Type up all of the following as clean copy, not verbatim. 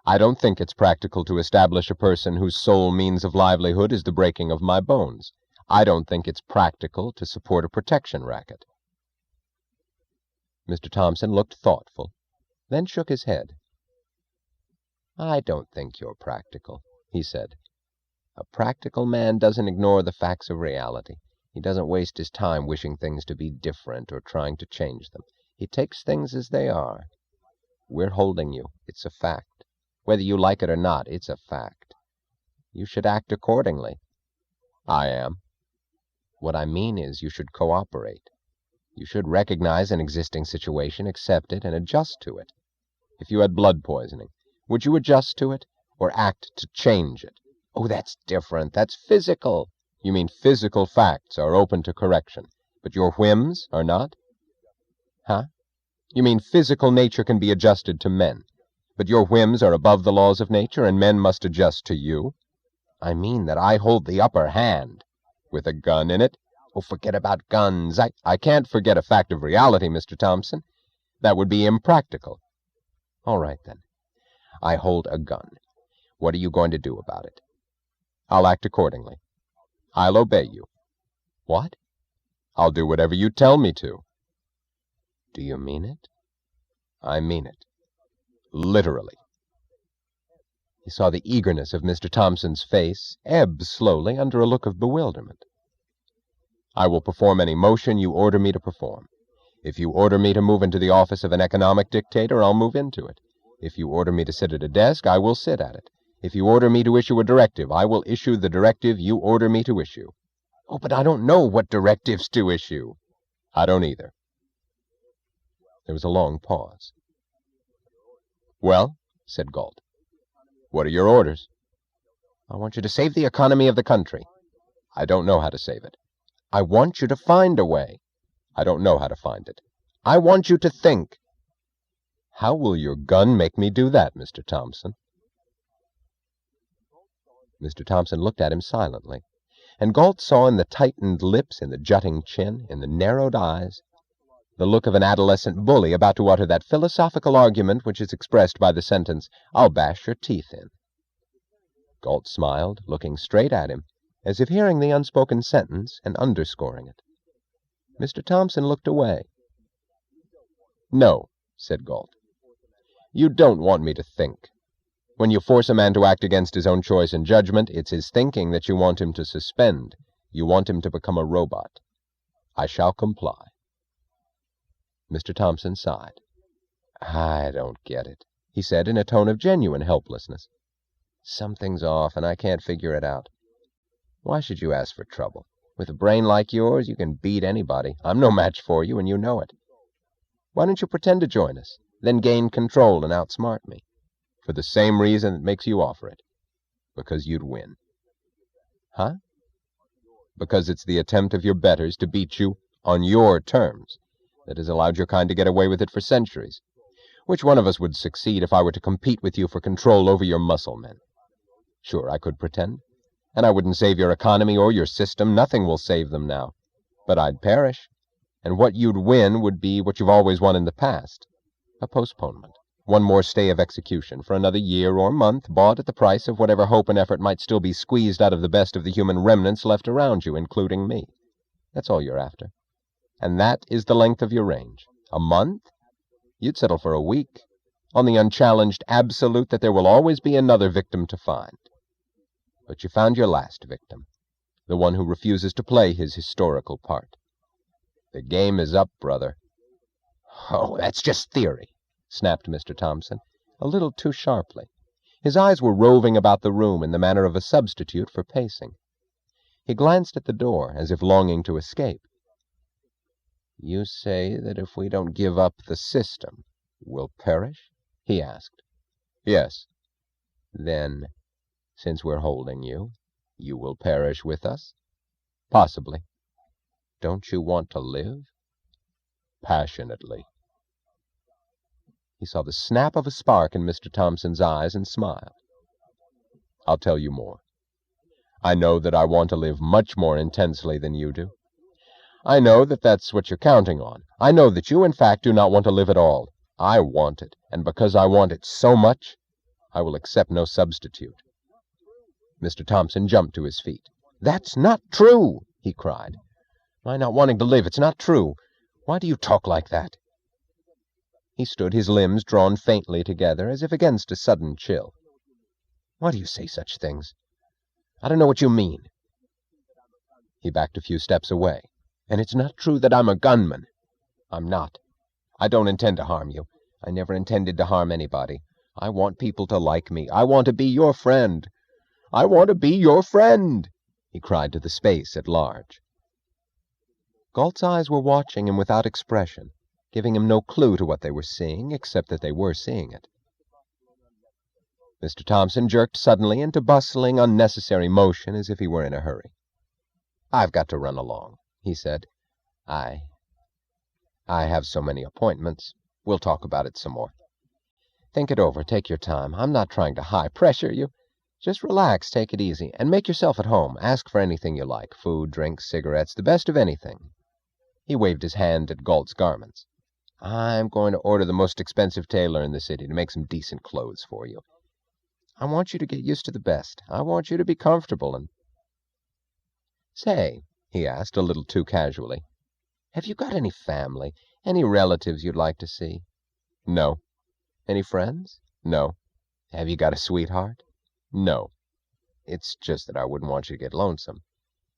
I don't think it's practical to establish a person whose sole means of livelihood is the breaking of my bones. I don't think it's practical to support a protection racket." Mr. Thompson looked thoughtful, then shook his head. "I don't think you're practical," he said. "A practical man doesn't ignore the facts of reality. He doesn't waste his time wishing things to be different or trying to change them. He takes things as they are. We're holding you. It's a fact. Whether you like it or not, it's a fact. You should act accordingly." "I am." "What I mean is you should cooperate. You should recognize an existing situation, accept it, and adjust to it. If you had blood poisoning, would you adjust to it, or act to change it?" "Oh, that's different. That's physical." "You mean physical facts are open to correction, but your whims are not?" "Huh?" "You mean physical nature can be adjusted to men, but your whims are above the laws of nature, and men must adjust to you?" "I mean that I hold the upper hand." "With a gun in it?" "Oh, forget about guns. I can't forget a fact of reality, Mr. Thompson. That would be impractical." "All right, then. I hold a gun. What are you going to do about it?" "I'll act accordingly. I'll obey you." "What?" "I'll do whatever you tell me to." "Do you mean it?" "I mean it. Literally." He saw the eagerness of Mr. Thompson's face ebb slowly under a look of bewilderment. "I will perform any motion you order me to perform. If you order me to move into the office of an economic dictator, I'll move into it. If you order me to sit at a desk, I will sit at it. If you order me to issue a directive, I will issue the directive you order me to issue." "Oh, but I don't know what directives to issue." "I don't either." There was a long pause. "Well," said Galt, "what are your orders?" "I want you to save the economy of the country." "I don't know how to save it." "I want you to find a way." "I don't know how to find it." "I want you to think." "How will your gun make me do that, Mr. Thompson?" Mr. Thompson looked at him silently, and Galt saw in the tightened lips, in the jutting chin, in the narrowed eyes, the look of an adolescent bully about to utter that philosophical argument which is expressed by the sentence, "I'll bash your teeth in." Galt smiled, looking straight at him, as if hearing the unspoken sentence and underscoring it. Mr. Thompson looked away. "No," said Galt. "You don't want me to think. When you force a man to act against his own choice and judgment, it's his thinking that you want him to suspend. You want him to become a robot. I shall comply." Mr. Thompson sighed. "I don't get it," he said in a tone of genuine helplessness. "Something's off, and I can't figure it out. Why should you ask for trouble? With a brain like yours, you can beat anybody. I'm no match for you, and you know it. Why don't you pretend to join us, then gain control and outsmart me? For the same reason that makes you offer it. Because you'd win." "Huh?" "Because it's the attempt of your betters to beat you on your terms that has allowed your kind to get away with it for centuries. Which one of us would succeed if I were to compete with you for control over your muscle men? Sure, I could pretend. And I wouldn't save your economy or your system. Nothing will save them now. But I'd perish. And what you'd win would be what you've always won in the past. A postponement. One more stay of execution for another year or month, bought at the price of whatever hope and effort might still be squeezed out of the best of the human remnants left around you, including me. That's all you're after. And that is the length of your range. A month? You'd settle for a week, on the unchallenged absolute that there will always be another victim to find. But you found your last victim, the one who refuses to play his historical part. The game is up, brother." "Oh, that's just theory," snapped Mr. Thompson, a little too sharply. His eyes were roving about the room in the manner of a substitute for pacing. He glanced at the door, as if longing to escape. "You say that if we don't give up the system, we'll perish?" he asked. "Yes." "Then, since we're holding you, you will perish with us?" "Possibly." "Don't you want to live?" "Passionately." He saw the snap of a spark in Mr. Thompson's eyes and smiled. "I'll tell you more. I know that I want to live much more intensely than you do. I know that that's what you're counting on. I know that you, in fact, do not want to live at all. I want it, and because I want it so much, I will accept no substitute." Mr. Thompson jumped to his feet. "That's not true!" he cried. "My not wanting to live, it's not true. Why do you talk like that?" He stood, his limbs drawn faintly together, as if against a sudden chill. "Why do you say such things? I don't know what you mean." He backed a few steps away. "And it's not true that I'm a gunman. I'm not. I don't intend to harm you. I never intended to harm anybody. I want people to like me. I want to be your friend. I want to be your friend," he cried to the space at large. Galt's eyes were watching him without expression, giving him no clue to what they were seeing, except that they were seeing it. Mr. Thompson jerked suddenly into bustling, unnecessary motion as if he were in a hurry. "I've got to run along," he said. I have so many appointments. We'll talk about it some more. Think it over. Take your time. I'm not trying to high-pressure you. Just relax, take it easy, and make yourself at home. Ask for anything you like. Food, drinks, cigarettes, the best of anything." He waved his hand at Galt's garments. "I'm going to order the most expensive tailor in the city to make some decent clothes for you. I want you to get used to the best. I want you to be comfortable and—" "Say," he asked, a little too casually, "have you got any family, any relatives you'd like to see?" "No." "Any friends?" "No." "Have you got a sweetheart?" "No." "It's just that I wouldn't want you to get lonesome.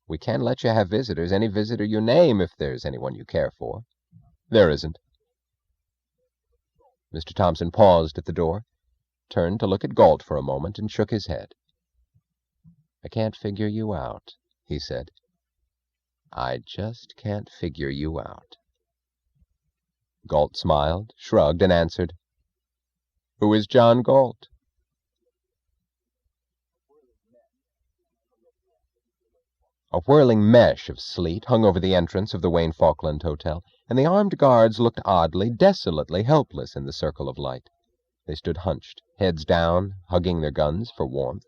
We can let you have visitors, any visitor you name, if there's anyone you care for." "There isn't." Mr. Thompson paused at the door, turned to look at Galt for a moment, and shook his head. "I can't figure you out," he said. "I just can't figure you out." Galt smiled, shrugged, and answered, "Who is John Galt?" A whirling mesh of sleet hung over the entrance of the Wayne Falkland Hotel, and the armed guards looked oddly, desolately helpless in the circle of light. They stood hunched, heads down, hugging their guns for warmth,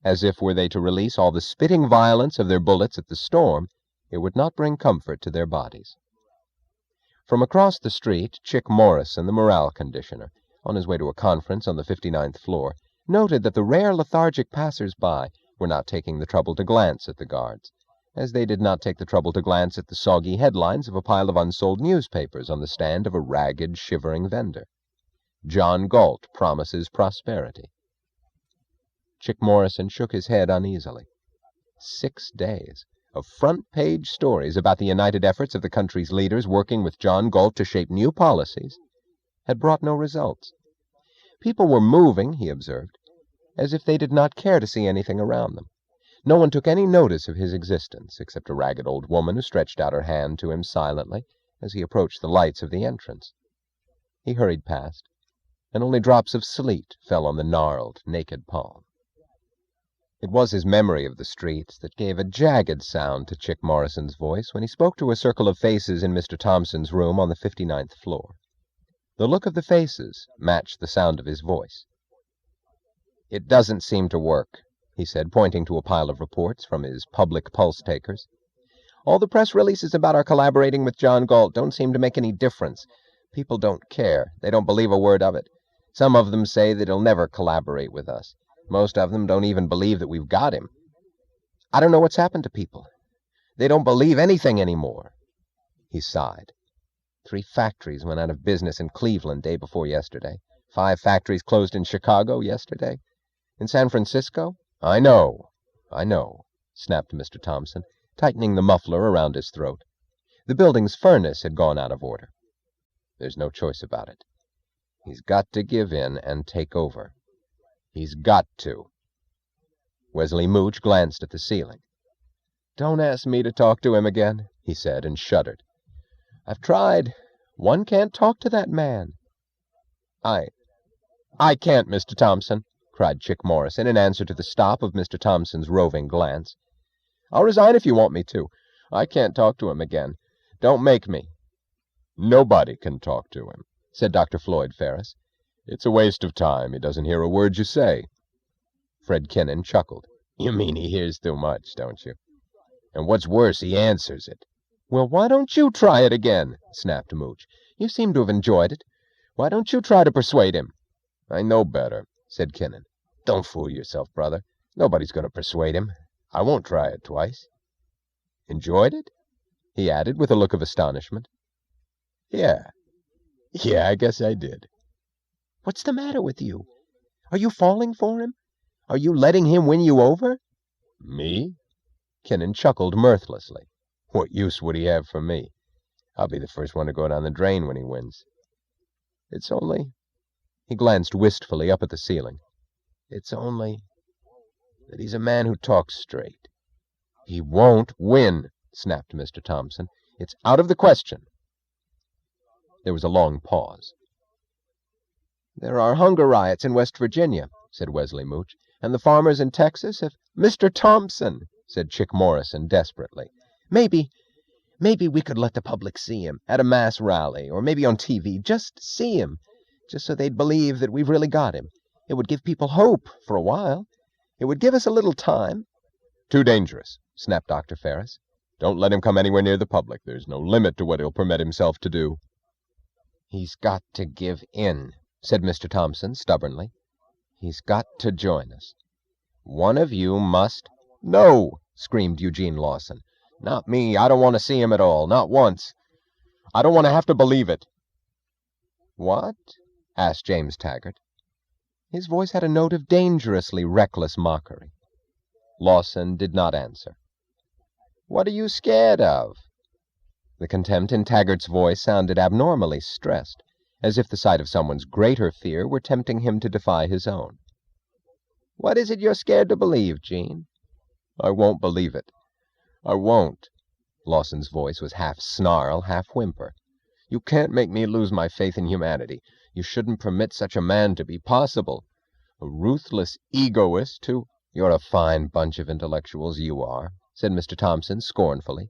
as if were they to release all the spitting violence of their bullets at the storm, it would not bring comfort to their bodies. From across the street, Chick Morrison, the morale conditioner, on his way to a conference on the 59th floor, noted that the rare lethargic passers-by were not taking the trouble to glance at the guards, as they did not take the trouble to glance at the soggy headlines of a pile of unsold newspapers on the stand of a ragged, shivering vendor. "John Galt promises prosperity." Chick Morrison shook his head uneasily. 6 days of front-page stories about the united efforts of the country's leaders working with John Galt to shape new policies had brought no results. People were moving, he observed, as if they did not care to see anything around them. No one took any notice of his existence, except a ragged old woman who stretched out her hand to him silently as he approached the lights of the entrance. He hurried past, and only drops of sleet fell on the gnarled, naked palm. It was his memory of the streets that gave a jagged sound to Chick Morrison's voice when he spoke to a circle of faces in Mr. Thompson's room on the 59th floor. The look of the faces matched the sound of his voice. "It doesn't seem to work," he said, pointing to a pile of reports from his public pulse-takers. "All the press releases about our collaborating with John Galt don't seem to make any difference. People don't care. They don't believe a word of it. Some of them say that he'll never collaborate with us. Most of them don't even believe that we've got him. I don't know what's happened to people. They don't believe anything anymore." He sighed. 3 factories went out of business in Cleveland day before yesterday. 5 factories closed in Chicago yesterday. In San Francisco? I know, snapped Mr. Thompson, tightening the muffler around his throat. The building's furnace had gone out of order. There's no choice about it. He's got to give in and take over. He's got to. Wesley Mooch glanced at the ceiling. "Don't ask me to talk to him again," he said, and shuddered. "I've tried. One can't talk to that man." I can't, Mr. Thompson," cried Chick Morrison in answer to the stop of Mr. Thompson's roving glance. "I'll resign if you want me to. I can't talk to him again. Don't make me." "Nobody can talk to him," said Dr. Floyd Ferris. "It's a waste of time. He doesn't hear a word you say." Fred Kinnan chuckled. "You mean he hears too much, don't you? And what's worse, he answers it." "Well, why don't you try it again?" snapped Mooch. "You seem to have enjoyed it. Why don't you try to persuade him?" "I know better," said Kinnan. "Don't fool yourself, brother. Nobody's going to persuade him. I won't try it twice." "Enjoyed it?" he added, with a look of astonishment. Yeah, I guess I did." "What's the matter with you? Are you falling for him? Are you letting him win you over?" "Me?" Kinnan chuckled mirthlessly. "What use would he have for me? I'll be the first one to go down the drain when he wins. It's only—" he glanced wistfully up at the ceiling. "It's only that he's a man who talks straight." "He won't win," snapped Mr. Thompson. "It's out of the question." There was a long pause. "There are hunger riots in West Virginia," said Wesley Mooch, "and the farmers in Texas have—" "Mr. Thompson," said Chick Morrison desperately, maybe we could let the public see him at a mass rally, or maybe on TV. Just see him, just so they'd believe that we've really got him. It would give people hope for a while. It would give us a little time." "Too dangerous," snapped Dr. Ferris. "Don't let him come anywhere near the public. There's no limit to what he'll permit himself to do." "He's got to give in," said Mr. Thompson stubbornly. "He's got to join us. One of you must—" "No!" screamed Eugene Lawson. "Not me. I don't want to see him at all. Not once. I don't want to have to believe it." "What?" asked James Taggart. His voice had a note of dangerously reckless mockery. Lawson did not answer. "What are you scared of?" The contempt in Taggart's voice sounded abnormally stressed, as if the sight of someone's greater fear were tempting him to defy his own. "What is it you're scared to believe, Gene?" "I won't believe it. I won't." Lawson's voice was half snarl, half whimper. "You can't make me lose my faith in humanity. You shouldn't permit such a man to be possible. A ruthless egoist who—" "You're a fine bunch of intellectuals, you are," said Mr. Thompson scornfully.